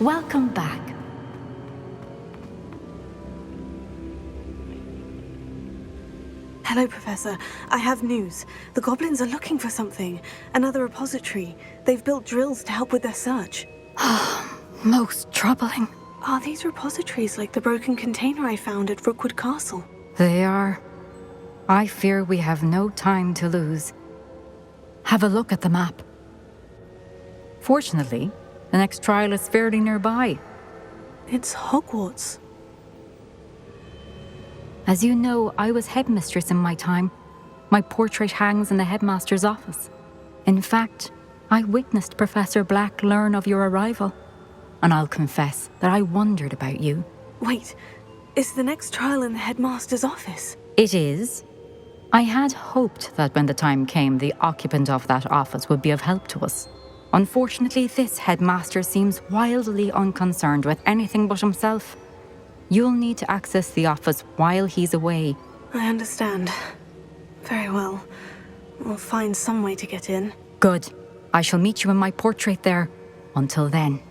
Welcome back. Hello, Professor. I have news. The goblins are looking for something. Another repository. They've built drills to help with their search. Most troubling. Are these repositories like the broken container I found at Rookwood Castle? They are. I fear we have no time to lose. Have a look at the map. Fortunately, the next trial is fairly nearby. It's Hogwarts. As you know, I was headmistress in my time. My portrait hangs in the headmaster's office. In fact, I witnessed Professor Black learn of your arrival. And I'll confess that I wondered about you. Wait, is the next trial in the headmaster's office? It is. I had hoped that when the time came, the occupant of that office would be of help to us. Unfortunately, this headmaster seems wildly unconcerned with anything but himself. You'll need to access the office while he's away. I understand. Very well. We'll find some way to get in. Good. I shall meet you in my portrait there. Until then.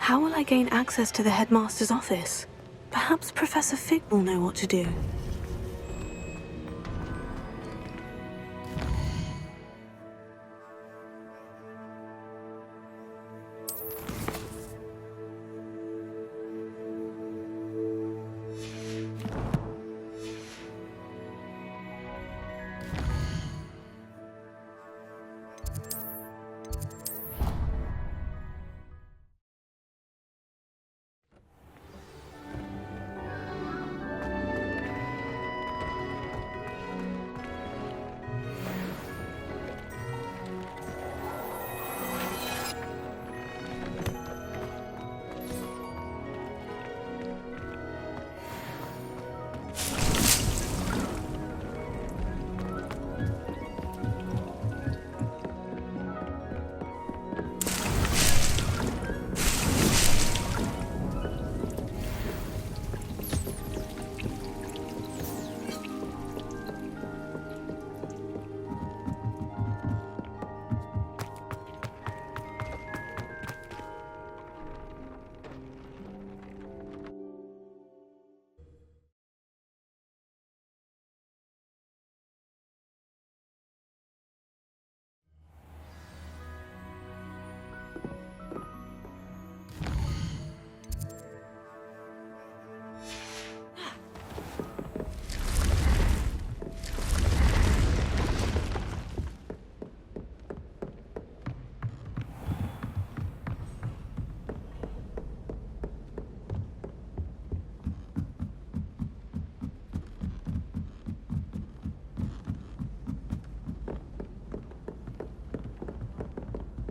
How will I gain access to the headmaster's office? Perhaps Professor Fig will know what to do.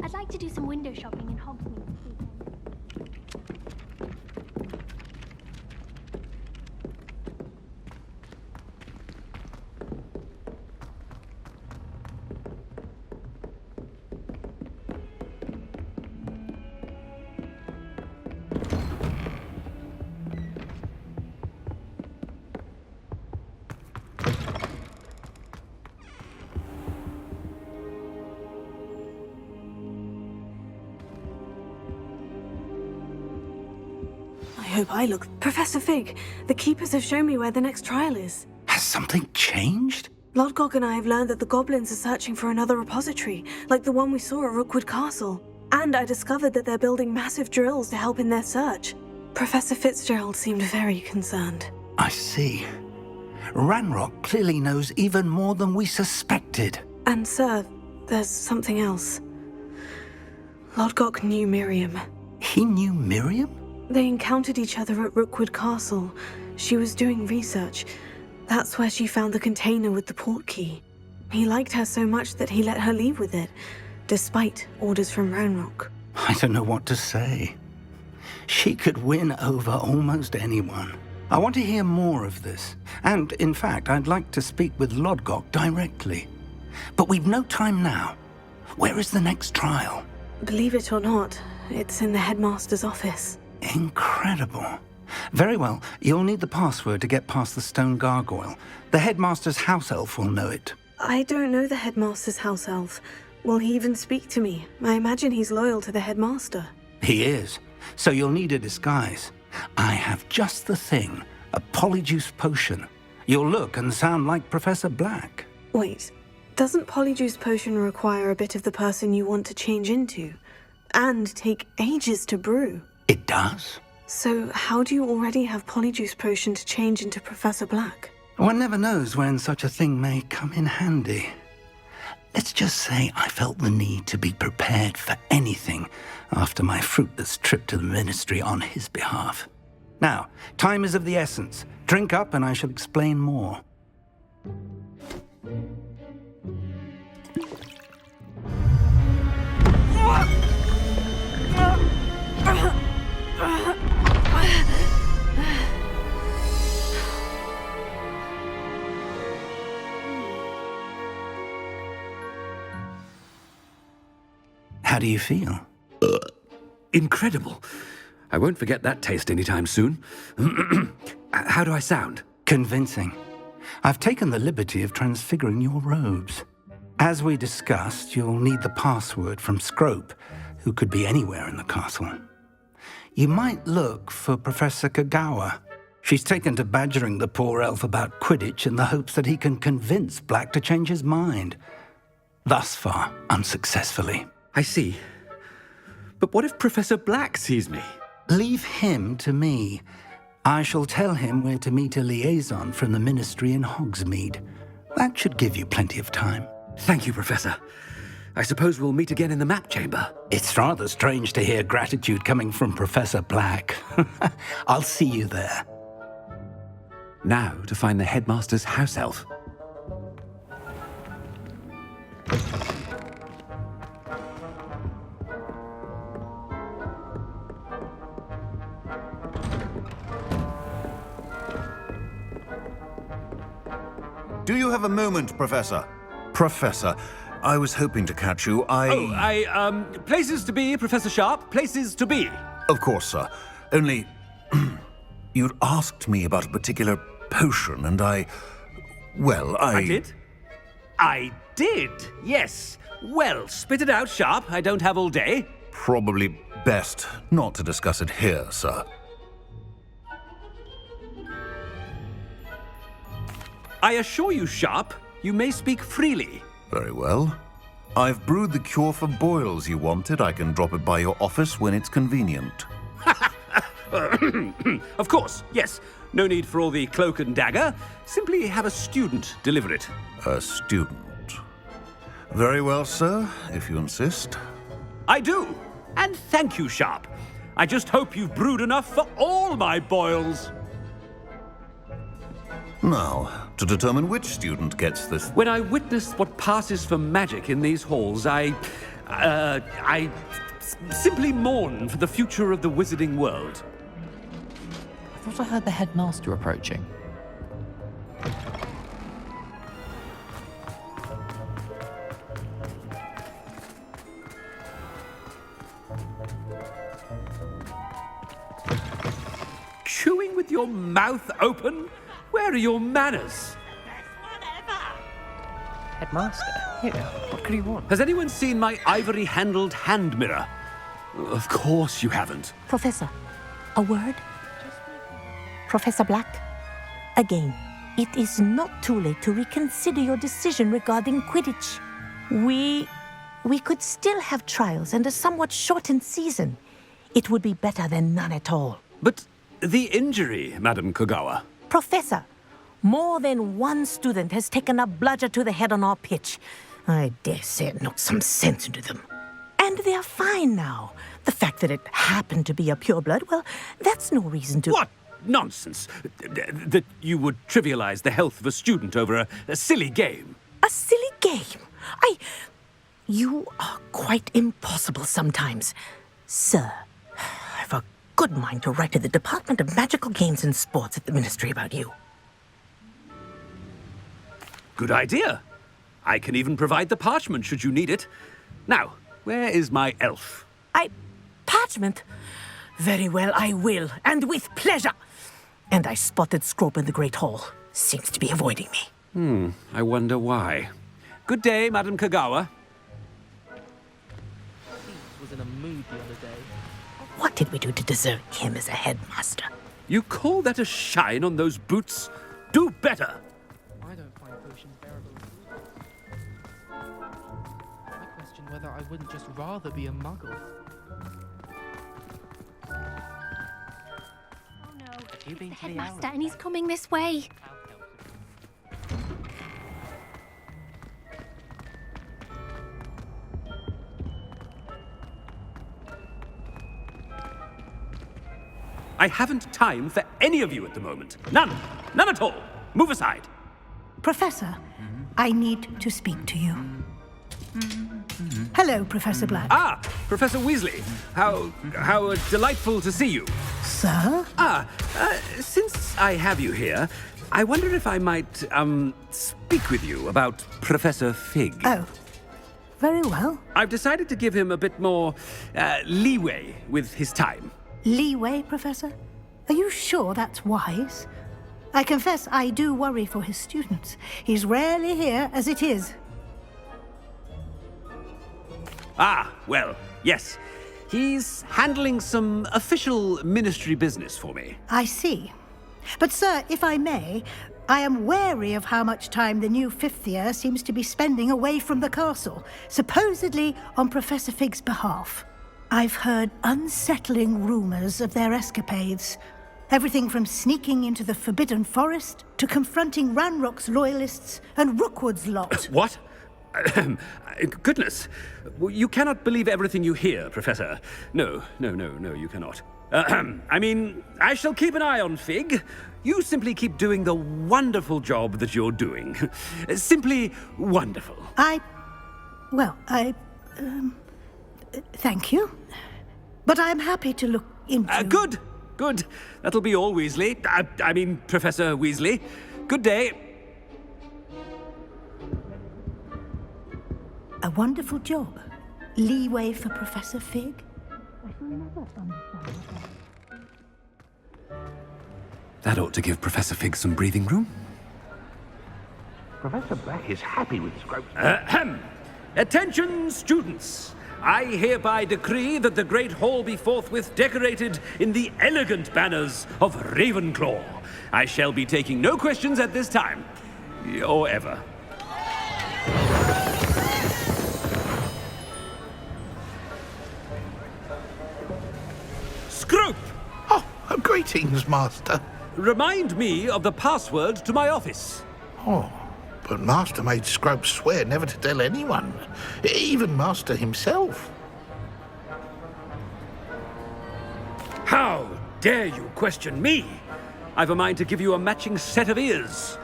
I'd like to do some window shopping in Hogsmeade this weekend. I hope I look... Professor Fig, the Keepers have shown me where the next trial is. Has something changed? Lodgok and I have learned that the goblins are searching for another repository, like the one we saw at Rookwood Castle. And I discovered that they're building massive drills to help in their search. Professor Fitzgerald seemed very concerned. I see. Ranrock clearly knows even more than we suspected. And sir, there's something else. Lodgok knew Miriam. He knew Miriam? They encountered each other at Rookwood Castle. She was doing research. That's where she found the container with the port key. He liked her so much that he let her leave with it, despite orders from Ranrock. I don't know what to say. She could win over almost anyone. I want to hear more of this. And, in fact, I'd like to speak with Lodgok directly. But we've no time now. Where is the next trial? Believe it or not, it's in the headmaster's office. Incredible. Very well. You'll need the password to get past the stone gargoyle. The headmaster's house elf will know it. I don't know the headmaster's house elf. Will he even speak to me? I imagine he's loyal to the headmaster. He is. So you'll need a disguise. I have just the thing. A polyjuice potion. You'll look and sound like Professor Black. Wait, doesn't Polyjuice Potion require a bit of the person you want to change into? And take ages to brew? It does. So how do you already have Polyjuice Potion to change into Professor Black? One never knows when such a thing may come in handy. Let's just say I felt the need to be prepared for anything after my fruitless trip to the ministry on his behalf. Now, time is of the essence. Drink up and I shall explain more. How do you feel? Incredible. I won't forget that taste anytime soon. How do I sound? Convincing. I've taken the liberty of transfiguring your robes. As we discussed, you'll need the password from Scrope, who could be anywhere in the castle. You might look for Professor Kagawa. She's taken to badgering the poor elf about Quidditch in the hopes that he can convince Black to change his mind. Thus far, unsuccessfully. I see. But what if Professor Black sees me? Leave him to me. I shall tell him where to meet a liaison from the ministry in Hogsmeade. That should give you plenty of time. Thank you, Professor. I suppose we'll meet again in the map chamber. It's rather strange to hear gratitude coming from Professor Black. I'll see you there. Now to find the headmaster's house elf. Do you have a moment, Professor? Professor, I was hoping to catch you. Places to be, Professor Sharp. Places to be. Of course, sir. Only, you'd asked me about a particular potion, and I did? I did, yes. Well, spit it out, Sharp. I don't have all day. Probably best not to discuss it here, sir. I assure you, Sharp, you may speak freely. Very well. I've brewed the cure for boils you wanted. I can drop it by your office when it's convenient. Of course, yes. No need for all the cloak and dagger. Simply have a student deliver it. A student. Very well, sir, if you insist. I do. And thank you, Sharp. I just hope you've brewed enough for all my boils. Now, to determine which student gets this... When I witness what passes for magic in these halls, I simply mourn for the future of the wizarding world. I thought I heard the headmaster approaching. Chewing with your mouth open? Where are your manners? Headmaster? Here, what could he want? Has anyone seen my ivory-handled hand mirror? Of course you haven't. Professor, a word? Professor Black, again, it is not too late to reconsider your decision regarding Quidditch. We could still have trials and a somewhat shortened season. It would be better than none at all. But the injury, Madam Kagawa. Professor, more than one student has taken a bludger to the head on our pitch. I dare say it knocked some sense into them. And they're fine now. The fact that it happened to be a pureblood, well, that's no reason to... What nonsense! That you would trivialize the health of a student over a silly game. A silly game? You are quite impossible sometimes. Sir, I've a good mind to write to the Department of Magical Games and Sports at the Ministry about you. Good idea. I can even provide the parchment should you need it. Now, where is my elf? Parchment? Very well, I will, and with pleasure. And I spotted Scrope in the Great Hall. Seems to be avoiding me. I wonder why. Good day, Madam Kagawa. Was in a mood the other day. What did we do to deserve him as a headmaster? You call that a shine on those boots? Do better! I don't find potions bearable. I question whether I wouldn't just rather be a muggle. Oh no, you it's been the to the headmaster owl? and he's coming this way. I haven't time for any of you at the moment. None. None at all. Move aside. Professor, I need to speak to you. Hello, Professor Black. Ah, Professor Weasley. How delightful to see you. Sir? Since I have you here, I wonder if I might, speak with you about Professor Fig. Oh, very well. I've decided to give him a bit more, leeway with his time. Leeway, Professor? Are you sure that's wise? I confess I do worry for his students. He's rarely here as it is. Ah, well, yes. He's handling some official ministry business for me. I see. But, sir, if I may, I am wary of how much time the new fifth year seems to be spending away from the castle, supposedly on Professor Fig's behalf. I've heard unsettling rumors of their escapades. Everything from sneaking into the Forbidden Forest to confronting Ranrock's loyalists and Rookwood's lot. What? Goodness. You cannot believe everything you hear, Professor. No, you cannot. I mean, I shall keep an eye on Fig. You simply keep doing the wonderful job that you're doing. Simply wonderful. Thank you. But I'm happy to look into... Good. That'll be all, Weasley. I mean, Professor Weasley. Good day. A wonderful job. Leeway for Professor Fig. That ought to give Professor Fig some breathing room. Professor Black is happy with Scrope's... Attention, students! I hereby decree that the Great Hall be forthwith decorated in the elegant banners of Ravenclaw. I shall be taking no questions at this time. Or ever. Scrope! Oh, greetings, Master. Remind me of the password to my office. Oh, but Master made Scrope swear never to tell anyone, even Master himself. How dare you question me? I've a mind to give you a matching set of ears.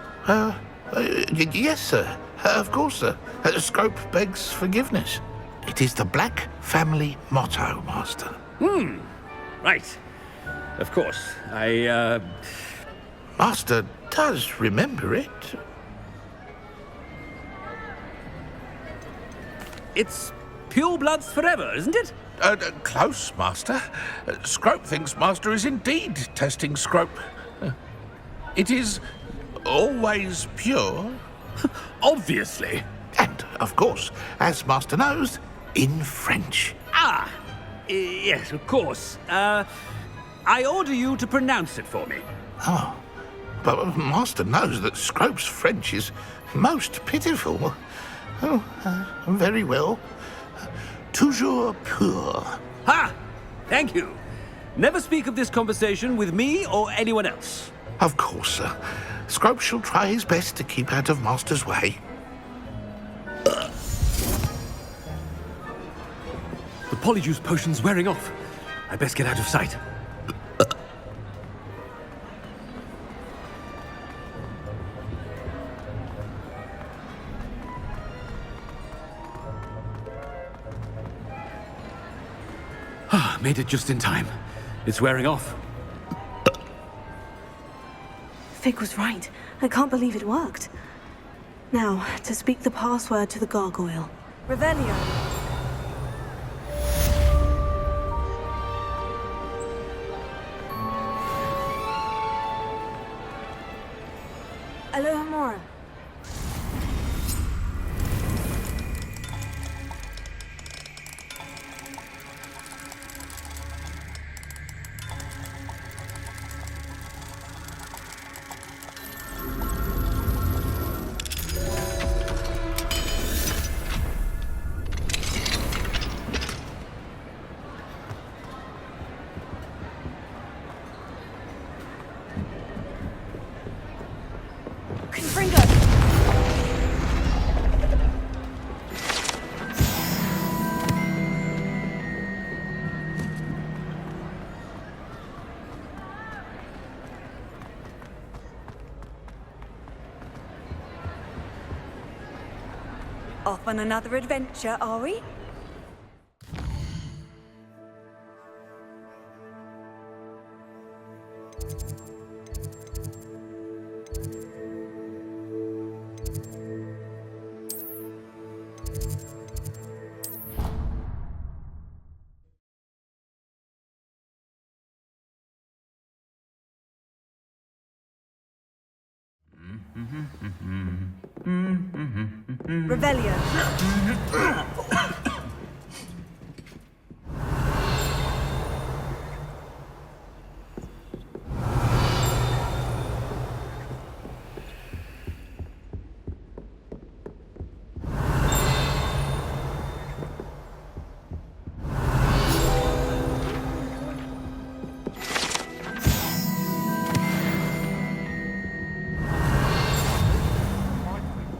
Yes, sir. Of course, sir. Scrope begs forgiveness. It is the Black family motto, Master. Right. Of course. Master does remember it. It's purebloods forever, isn't it? Close, Master. Scrope thinks Master is indeed testing Scrope. It is always pure. Obviously. And, of course, as Master knows, in French. Yes, of course. I order you to pronounce it for me. Oh, but Master knows that Scrope's French is most pitiful. Oh, very well. Toujours pur. Ha! Thank you. Never speak of this conversation with me or anyone else. Of course, sir. Scrope shall try his best to keep out of Master's way. The Polyjuice potion's wearing off. I best get out of sight. Made it just in time. It's wearing off. Fig was right. I can't believe it worked. Now, to speak the password to the gargoyle. Revelio. Alohomora. Off on another adventure, are we? Revelio.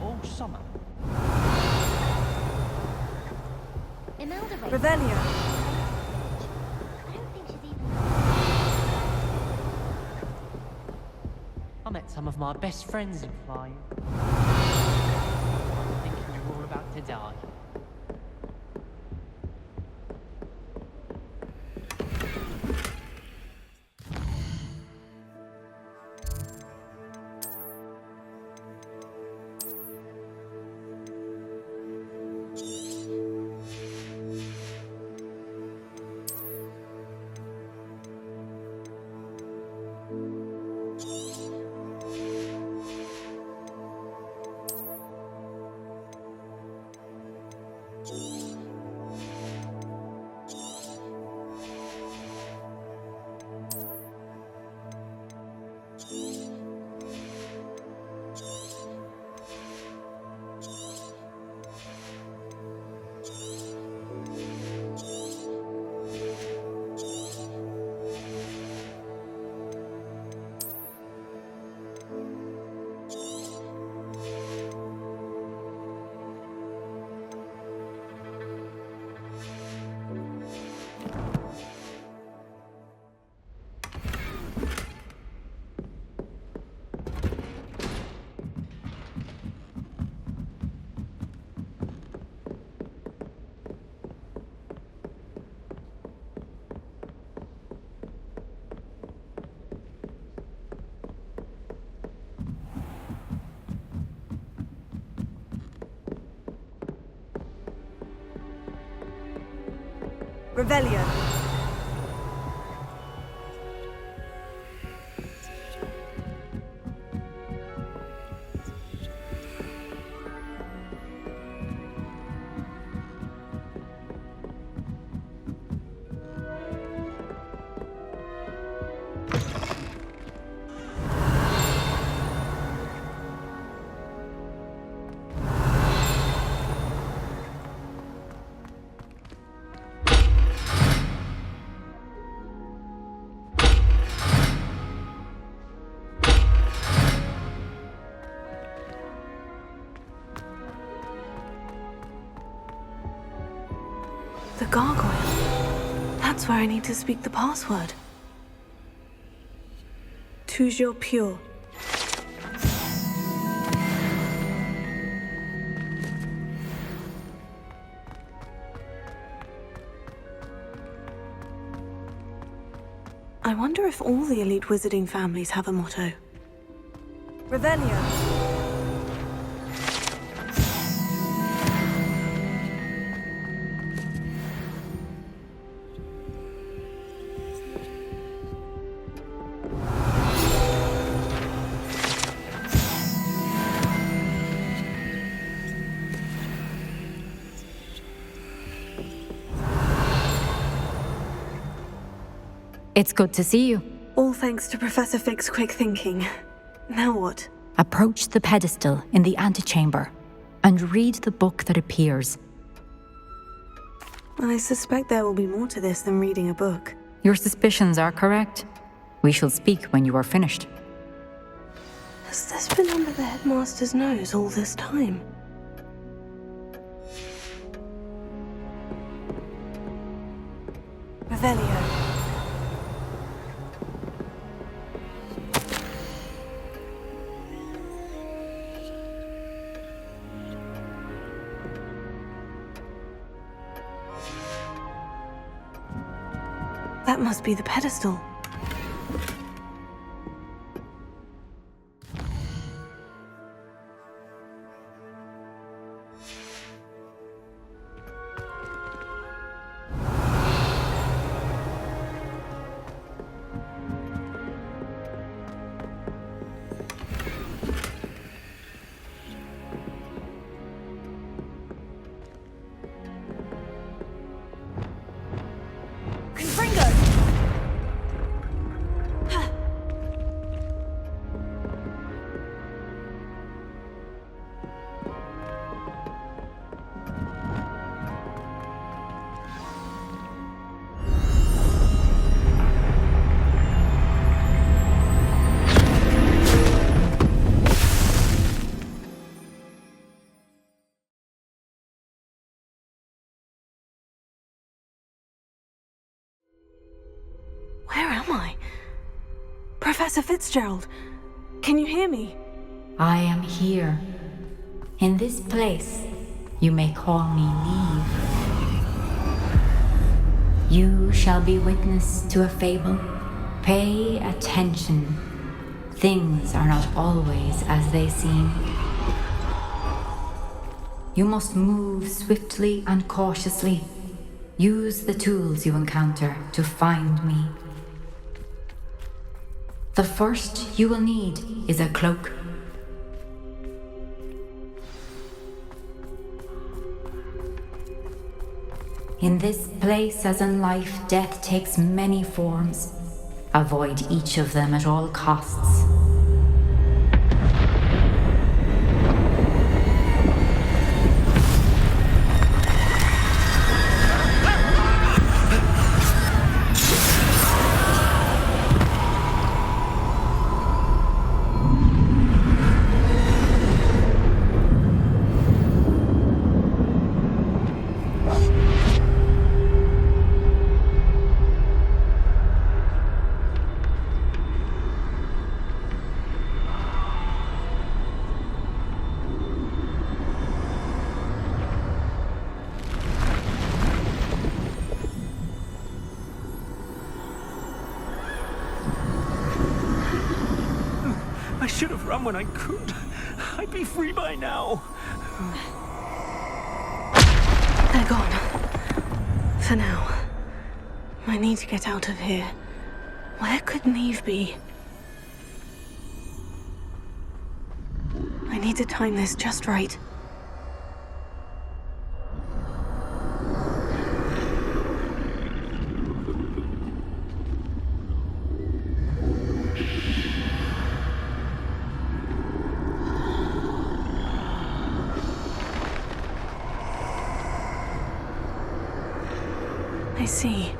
All summer. Imelda Ray. Revelio. I don't think she's even. I met some of my best friends in flying. I'm thinking you're all about to die. Revelio. The gargoyle. That's where I need to speak the password. Toujours pure. I wonder if all the elite wizarding families have a motto. Revelio. It's good to see you. All thanks to Professor Fig's quick thinking. Now what? Approach the pedestal in the antechamber and read the book that appears. I suspect there will be more to this than reading a book. Your suspicions are correct. We shall speak when you are finished. Has this been under the headmaster's nose all this time? Revelio. That must be the pedestal. Where am I? Professor Fitzgerald, can you hear me? I am here. In this place, you may call me Neve. You shall be witness to a fable. Pay attention. Things are not always as they seem. You must move swiftly and cautiously. Use the tools you encounter to find me. The first you will need is a cloak. In this place, as in life, death takes many forms. Avoid each of them at all costs. I should have run when I could. I'd be free by now. They're gone. For now. I need to get out of here. Where could Neve be? I need to time this just right. I see.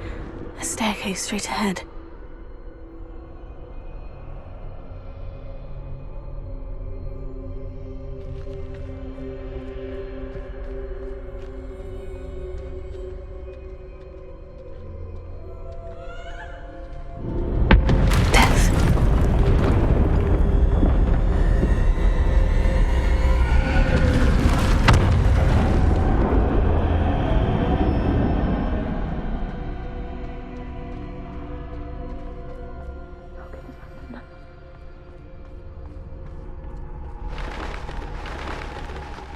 A staircase straight ahead.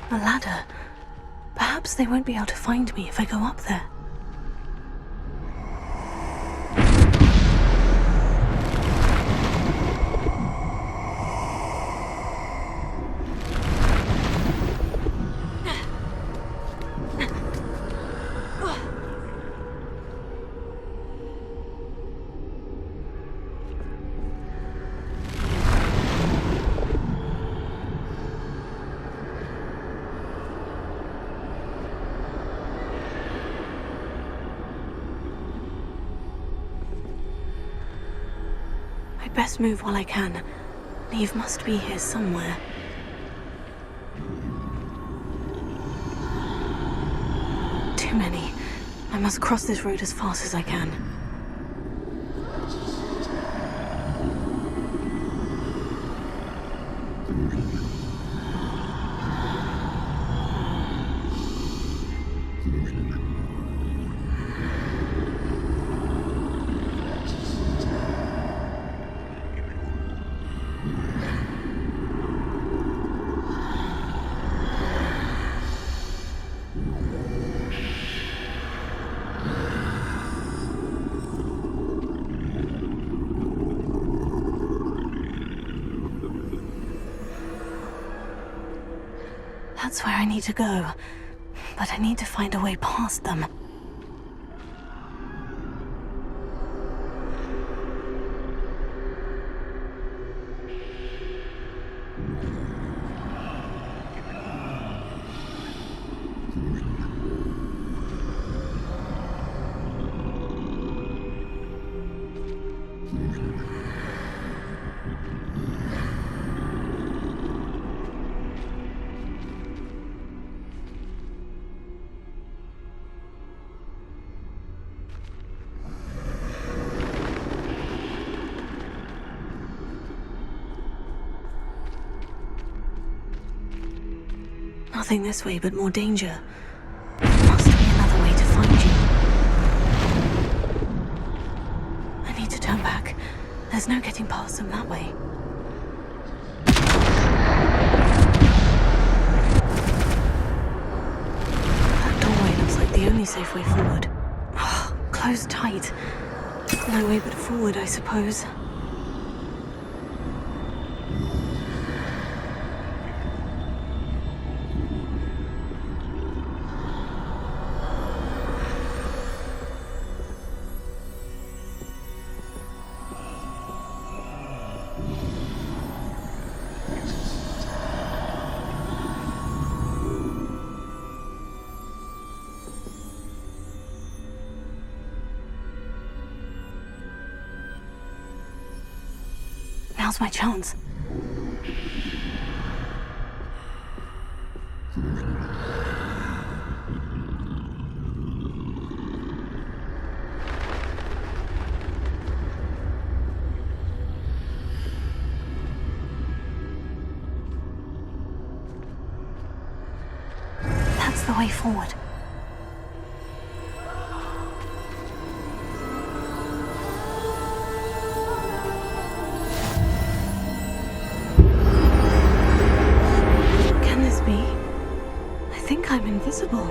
A ladder. Perhaps they won't be able to find me if I go up there. best move while I can. Neve must be here somewhere. Too many. I must cross this road as fast as I can. That's where I need to go, but I need to find a way past them. Nothing this way, but more danger. There must be another way to find you. I need to turn back. There's no getting past them that way. That doorway looks like the only safe way forward. Oh, closed tight. No way but forward, I suppose. Now's my chance. That's the way forward. I'm invisible.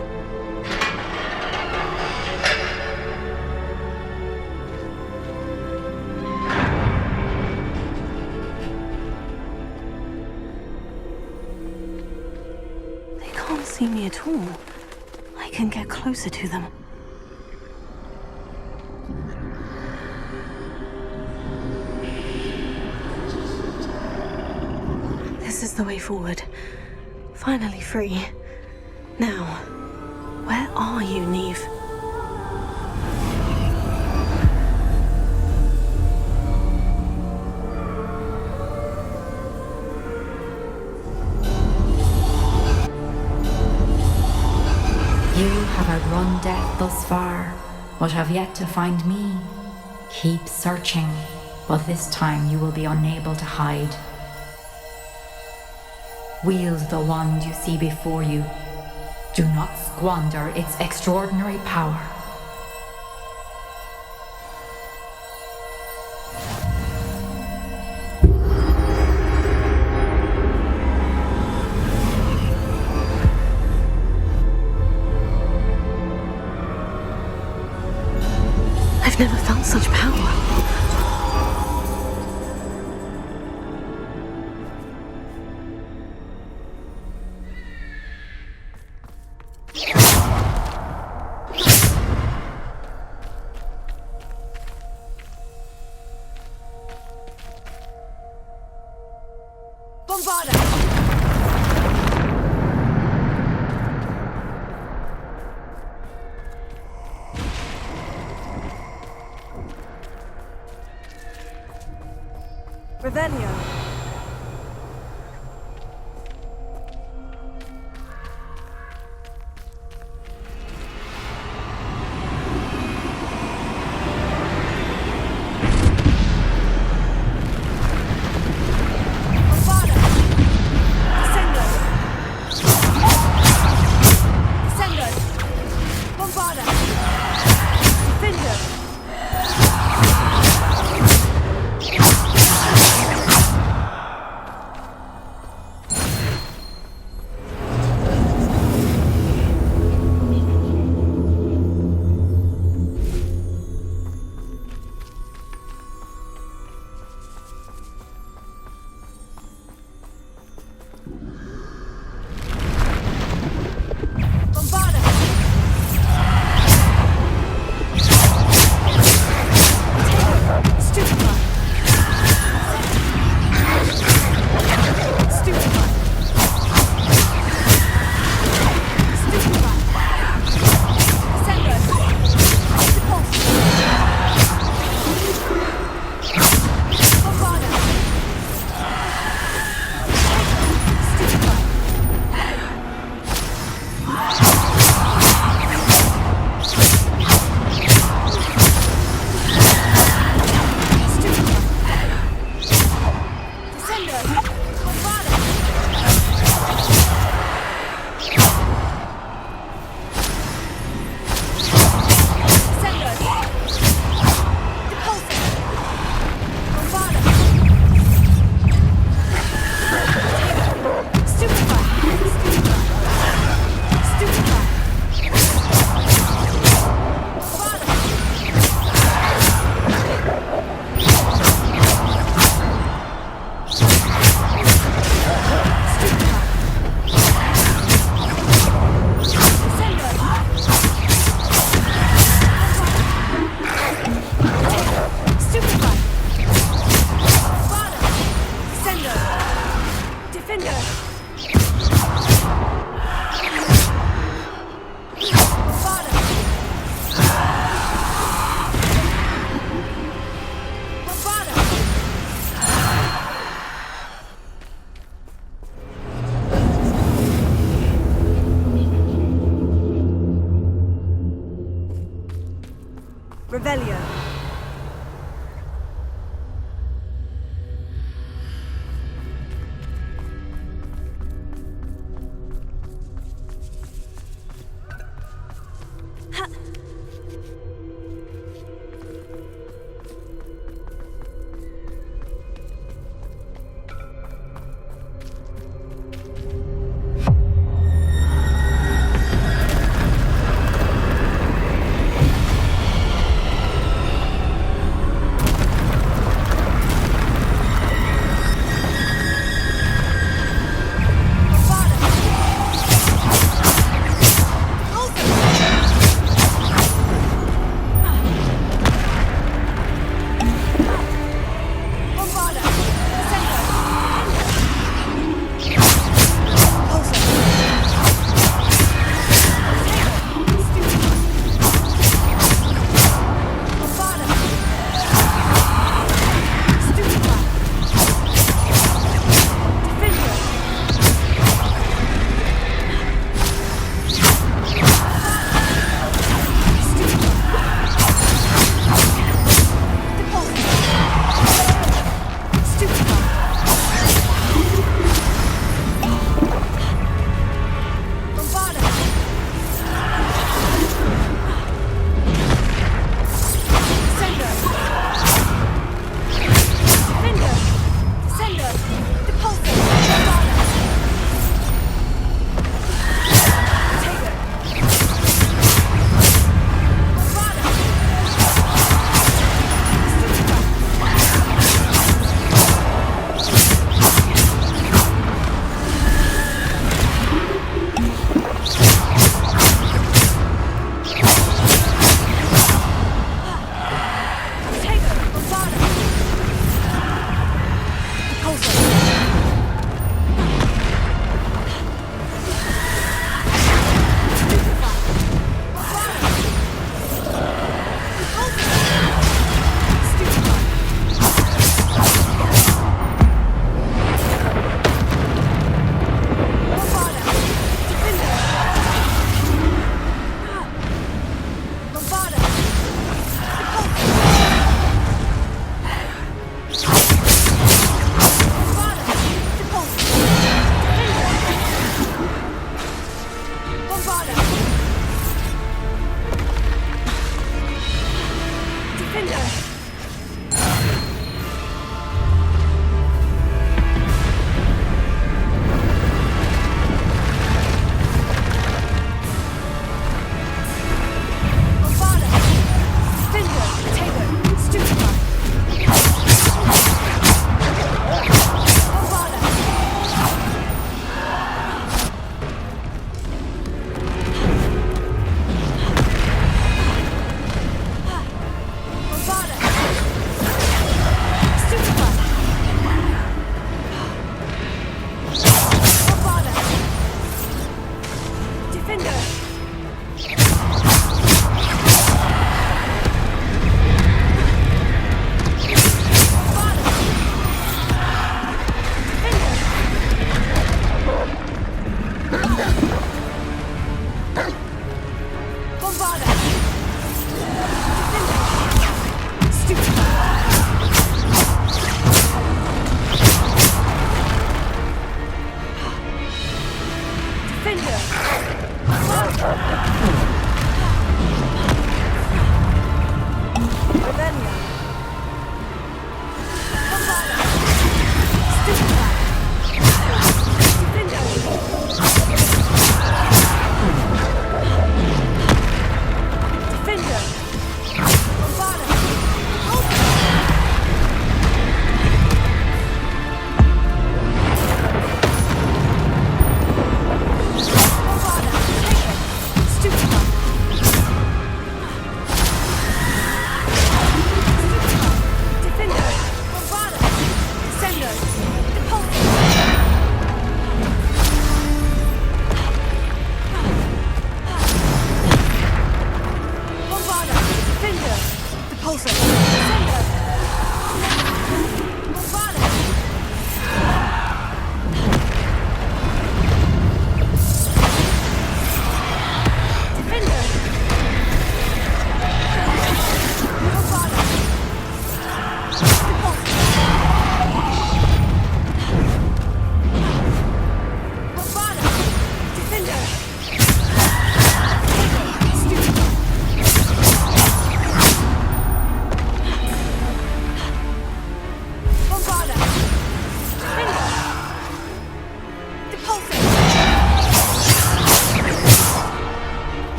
They can't see me at all. I can get closer to them. This is the way forward. Finally free. Now, where are you, Neve? You have outrun death thus far, but have yet to find me. Keep searching, but this time you will be unable to hide. Wield the wand you see before you. Do not squander its extraordinary power. I've never felt such power. Revelio. Revelio.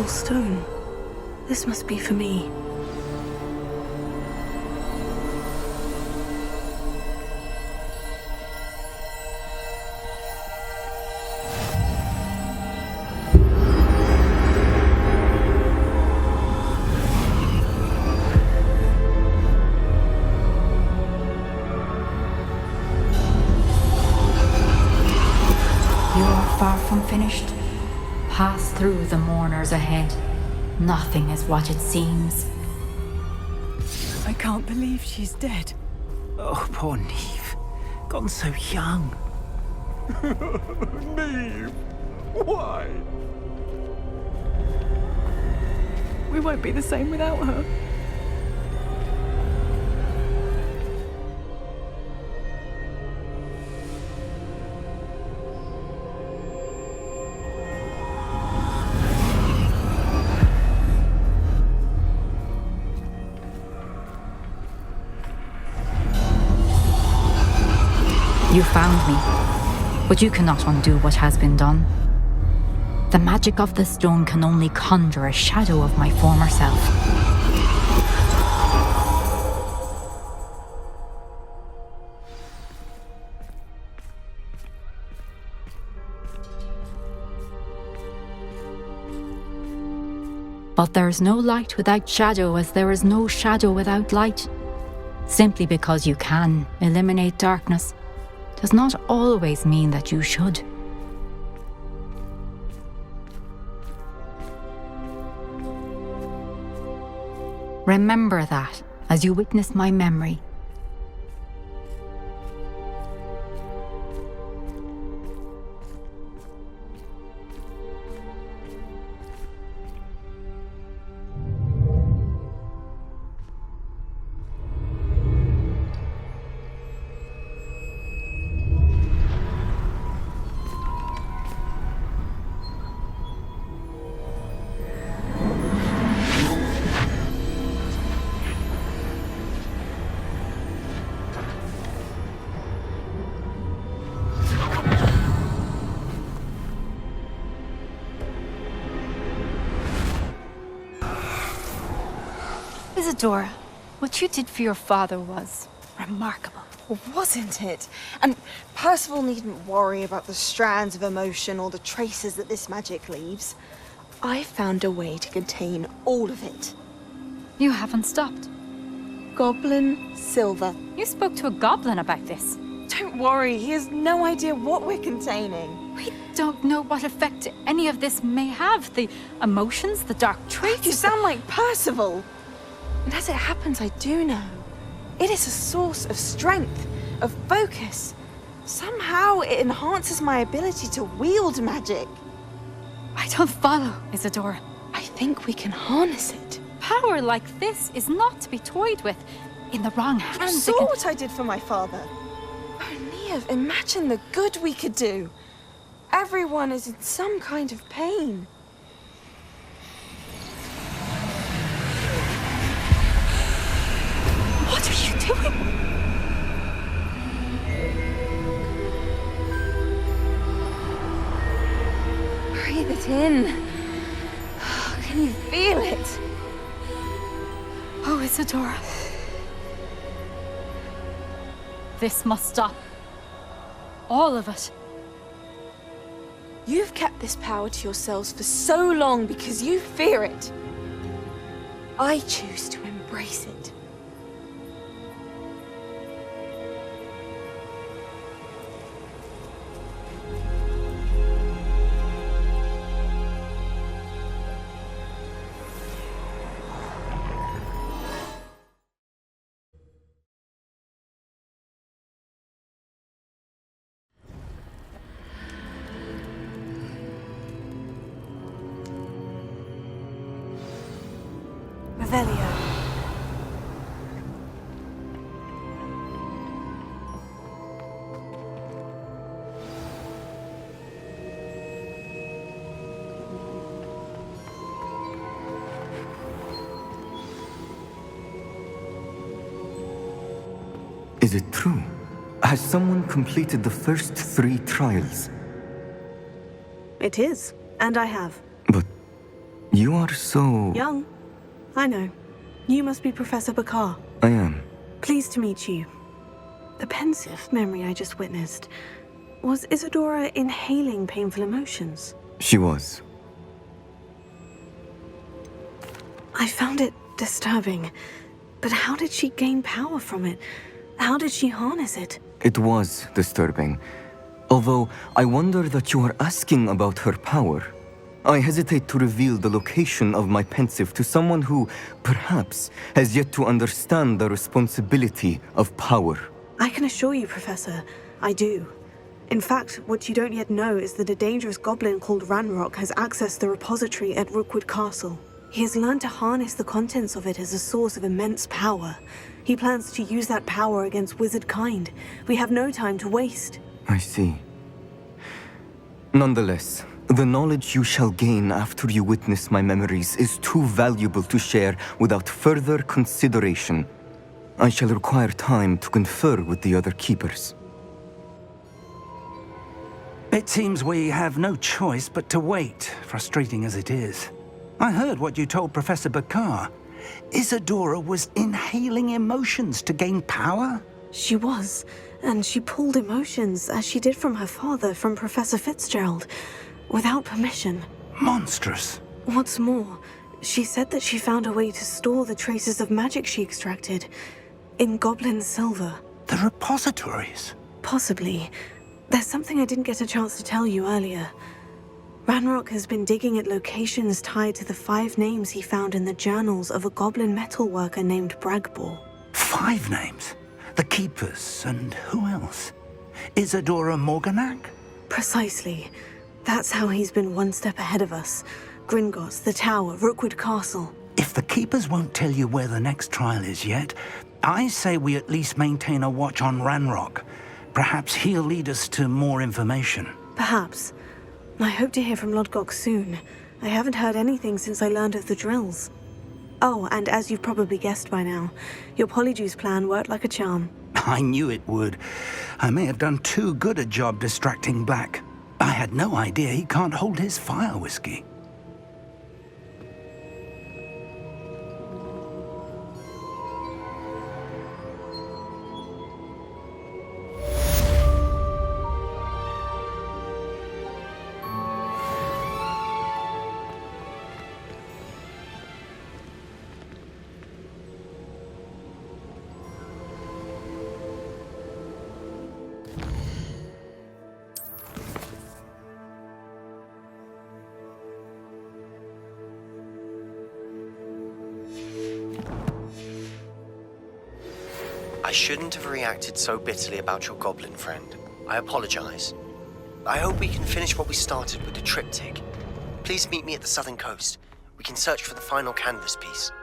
Stone. This must be for me. You're far from finished. Pass through the mourners ahead. Nothing is what it seems. I can't believe she's dead. Oh, poor Neve. Gone so young. Neve! Why? We won't be the same without her. You found me, but you cannot undo what has been done. The magic of the stone can only conjure a shadow of my former self. But there is no light without shadow, as there is no shadow without light. Simply because you can eliminate darkness does not always mean that you should. Remember that as you witness my memory. Isadora, what you did for your father was remarkable, wasn't it? And Percival needn't worry about the strands of emotion or the traces that this magic leaves. I found a way to contain all of it. You haven't stopped. Goblin silver. You spoke to a goblin about this. Don't worry, he has no idea what we're containing. We don't know what effect any of this may have. The emotions, the dark traits. You sound like Percival. And as it happens, I do know. It is a source of strength, of focus. Somehow it enhances my ability to wield magic. I don't follow, Isadora. I think we can harness it. Power like this is not to be toyed with. In the wrong hands, You saw what I did for my father. Oh, Neve, imagine the good we could do. Everyone is in some kind of pain. What are you doing? Breathe it in. Can you feel it? Oh, Isadora. This must stop. All of it. You've kept this power to yourselves for so long because you fear it. I choose to embrace it. Revelio. Is it true? Has someone completed the first 3 trials? It is, and I have. But you are so... Young. I know. You must be Professor Bakar. I am. Pleased to meet you. The pensive memory I just witnessed. Was Isadora inhaling painful emotions? She was. I found it disturbing. But how did she gain power from it? How did she harness it? It was disturbing. Although, I wonder that you are asking about her power. I hesitate to reveal the location of my pensive to someone who, perhaps, has yet to understand the responsibility of power. I can assure you, Professor, I do. In fact, what you don't yet know is that a dangerous goblin called Ranrock has accessed the repository at Rookwood Castle. He has learned to harness the contents of it as a source of immense power. He plans to use that power against wizard kind. We have no time to waste. I see. Nonetheless, the knowledge you shall gain after you witness my memories is too valuable to share without further consideration. I shall require time to confer with the other keepers. It seems we have no choice but to wait, frustrating as it is. I heard what you told Professor Bakar. Isadora was inhaling emotions to gain power? She was, and she pulled emotions, as she did from her father, from Professor Fitzgerald, without permission. Monstrous. What's more, she said that she found a way to store the traces of magic she extracted in goblin silver. The repositories? Possibly. There's something I didn't get a chance to tell you earlier. Ranrock has been digging at locations tied to the 5 names he found in the journals of a goblin metalworker named Bragbor. 5 names? The Keepers, and who else? Isadora Morganac? Precisely. That's how he's been one step ahead of us. Gringotts, the Tower, Rookwood Castle. If the Keepers won't tell you where the next trial is yet, I say we at least maintain a watch on Ranrock. Perhaps he'll lead us to more information. Perhaps. I hope to hear from Lodgok soon. I haven't heard anything since I learned of the drills. Oh, and as you've probably guessed by now, your Polyjuice plan worked like a charm. I knew it would. I may have done too good a job distracting Black. I had no idea he can't hold his fire whiskey. I shouldn't have reacted so bitterly about your goblin friend. I apologize. I hope we can finish what we started with the triptych. Please meet me at the southern coast. We can search for the final canvas piece.